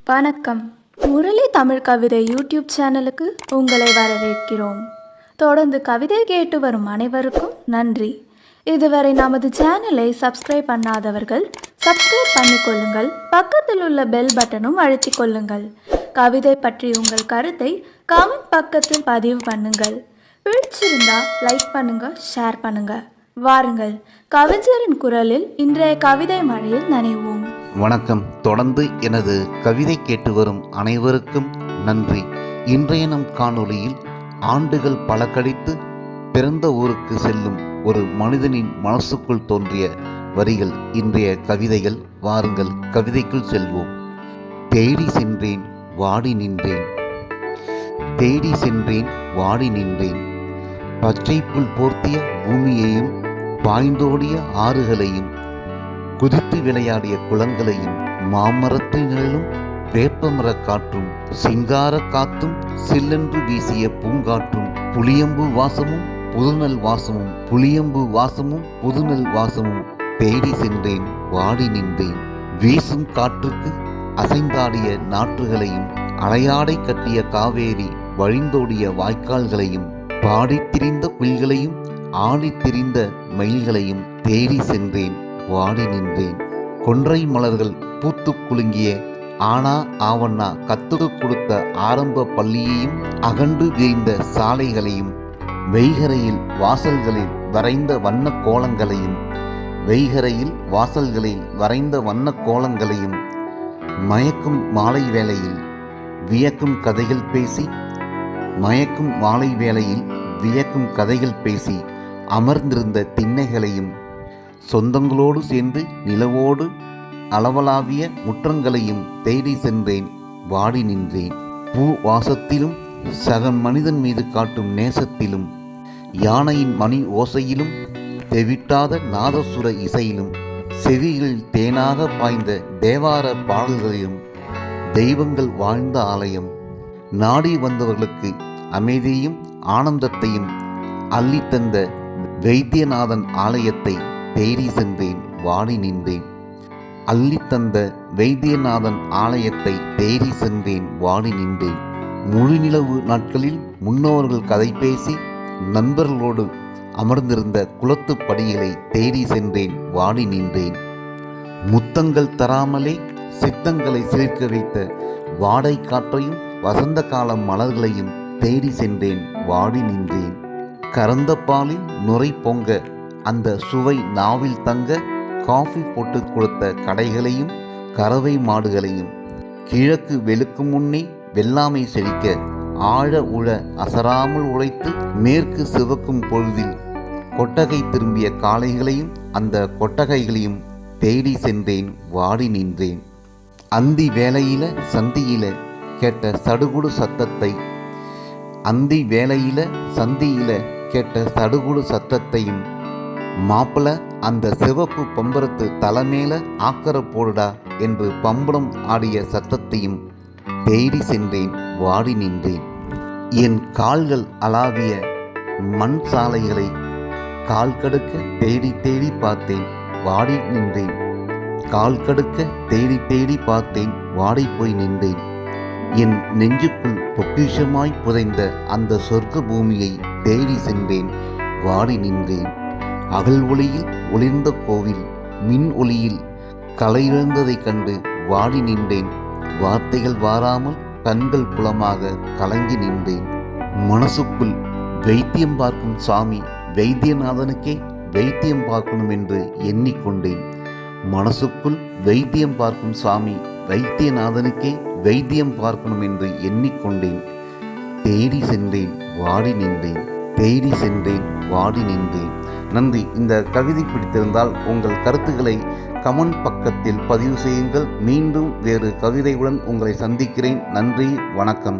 வணக்கம். முரளி தமிழ் கவிதை யூடியூப் சேனலுக்கு உங்களை வரவேற்கிறோம். தொடர்ந்து கவிதை கேட்டு வரும் அனைவருக்கும் நன்றி. இதுவரை நமது சேனலை சப்ஸ்கிரைப் பண்ணாதவர்கள் சப்ஸ்கிரைப் பண்ணிக்கொள்ளுங்கள். பக்கத்தில் உள்ள பெல் பட்டனும் அழுத்திக் கொள்ளுங்கள். கவிதை பற்றி உங்கள் கருத்தை கமெண்ட் பக்கத்தில் பதிவு பண்ணுங்கள். பிடிச்சிருந்தா லைக் பண்ணுங்க, ஷேர் பண்ணுங்க. வாருங்கள், கவிஞரின் குரலில் இன்றைய கவிதை மழையில் நனைவோம். வணக்கம். தொடர்ந்து எனது கவிதை கேட்டு வரும் அனைவருக்கும் நன்றி. இன்றைய நம் காணொளியில் ஆண்டுகள் பல கழித்து பிறந்த ஊருக்கு செல்லும் ஒரு மனிதனின் மனசுக்குள் தோன்றிய வரிகள் இன்றைய கவிதைகள். வாருங்கள், கவிதைக்குள் செல்வோம். தேடி சென்றேன், வாடி நின்றேன். தேடி சென்றேன், வாடி நின்றேன். பச்சை புல் போர்த்திய பூமியையும் பாய்ந்தோடிய ஆறுகளையும் குதித்து விளையாடிய குளங்களையும் மாமரத்து நிழலும் வேப்பமர காற்றும் சிங்கார காத்தும் சில்லென்று வீசிய பூங்காற்றும் புளியம்பு வாசமும் புதுநல் வாசமும் புளியம்பு வாசமும் புதுநல் வாசமும் தேடி சென்றேன், வாடி நின்றேன். வீசும் காற்றுக்கு அசைந்தாடிய நாற்றுகளையும் அலையாடை கட்டிய காவேரி வழிந்தோடிய வாய்க்கால்களையும் பாடித் திரிந்த புல்களையும் ஆடித் திரிந்த மயில்களையும் தேடி சென்றேன், வாடி நின்றேன். கொன்றை மலர்கள் பூத்து குலுங்கிய ஆனா ஆவண்ணா கத்துக் கொடுத்த ஆரம்ப பள்ளியையும் அகண்டு விரிந்த சாலைகளையும் வைகரையில் வாசல்களில் வரைந்த வண்ண கோலங்களையும் வைகரையில் வாசல்களில் வரைந்த வண்ண கோலங்களையும் மயக்கும் மாலை வேளையில் வியக்கும் கதைகள் பேசி மயக்கும் மாலை வேளையில் வியக்கும் கதைகள் பேசி அமர்ந்திருந்த திண்ணைகளையும் சொந்தங்களோடு சேர்ந்து நிலவோடு அளவலாவிய முற்றங்களையும் தேடி சென்றேன், வாடி நின்றேன். பூ வாசத்திலும் சக மனிதன் மீது காட்டும் நேசத்திலும் யானையின் மணி ஓசையிலும் தெவிட்டாத நாதசுர இசையிலும் செவிகளில் தேனாக பாய்ந்த தேவார பாடல்களிலும் தெய்வங்கள் வாழ்ந்த ஆலயம் நாடி வந்தவர்களுக்கு அமைதியையும் ஆனந்தத்தையும் அள்ளித்தந்த வைத்தியநாதன் ஆலயத்தை தேடி சென்றேன், வாடி நின்றேன். அள்ளித்தந்த வைத்தியநாதன் ஆலயத்தை தேடி சென்றேன், வாடி நின்றேன். முழுநிலவு நாட்களில் முன்னோர்கள் கதை பேசி நண்பர்களோடு அமர்ந்திருந்த குளத்து படிகளை தேடி சென்றேன், வாடி நின்றேன். முத்தங்கள் தராமலே சித்தங்களை சிரிக்க வைத்த வாடை காற்றையும் வசந்த கால மலர்களையும் தேடி சென்றேன், வாடி நின்றேன். கறந்த பாலில் நுரை பொங்க அந்த சுவை நாவில் தங்க காஃபி போட்டு கொடுத்த கடைகளையும் கறவை மாடுகளையும் கிழக்கு வெளுக்கும் முன்னே வெள்ளாமை செழிக்க ஆழ உழ அசராமல் உழைத்து மேற்கு சிவக்கும் பொழுதில் கொட்டகை திரும்பிய காளைகளையும் அந்த கொட்டகைகளையும் தேடி சென்றேன், வாடி நின்றேன். அந்தி வேளையில சந்தியில கேட்ட சடுகுடு சத்தத்தை அந்தி வேளையில சந்தியில கேட்ட சடுகுடு சத்தத்தையும் மாப்பிள அந்த சிவப்பு பம்பரத்து தலைமேல ஆக்கர போடுடா என்று பம்பரம் ஆடிய சத்தத்தையும் தேடி சென்றேன், வாடி நின்றேன். என் கால்கள் அளாவிய மண் சாலைகளை கால் கடுக்க தேடி தேடி பார்த்தேன், வாடி நின்றேன். கால் கடுக்க தேடி தேடி பார்த்தேன், வாடி போய் நின்றேன். என் நெஞ்சுக்குள் பொக்கிஷமாய் புதைந்த அந்த சொர்க்க பூமியை தேடி சென்றேன், வாடி நின்றேன். அகல் ஒளியில் ஒளிர்ந்த கோவில் மின் ஒளியில் கலையிழந்ததைக் கண்டு வாடி நின்றேன். வார்த்தைகள் வாராமல் கண்கள் புலமாக கலங்கி நின்றேன். மனசுக்குள் வைத்தியம் பார்க்கும் சாமி வைத்தியநாதனுக்கே வைத்தியம் பார்க்கணும் என்று எண்ணிக்கொண்டேன். மனசுக்குள் வைத்தியம் பார்க்கும் சாமி வைத்தியநாதனுக்கே வைத்தியம் பார்க்கணும் என்று எண்ணிக்கொண்டேன். தேடி சென்றேன், வாடி நின்றேன். தேடி சென்றேன், வாடி நின்றேன். நன்றி. இந்த கவிதை பிடித்திருந்தால் உங்கள் கருத்துக்களை கமெண்ட் பக்கத்தில் பதிவு செய்யுங்கள். மீண்டும் வேறு கவிதையுடன் உங்களை சந்திக்கிறேன். நன்றி, வணக்கம்.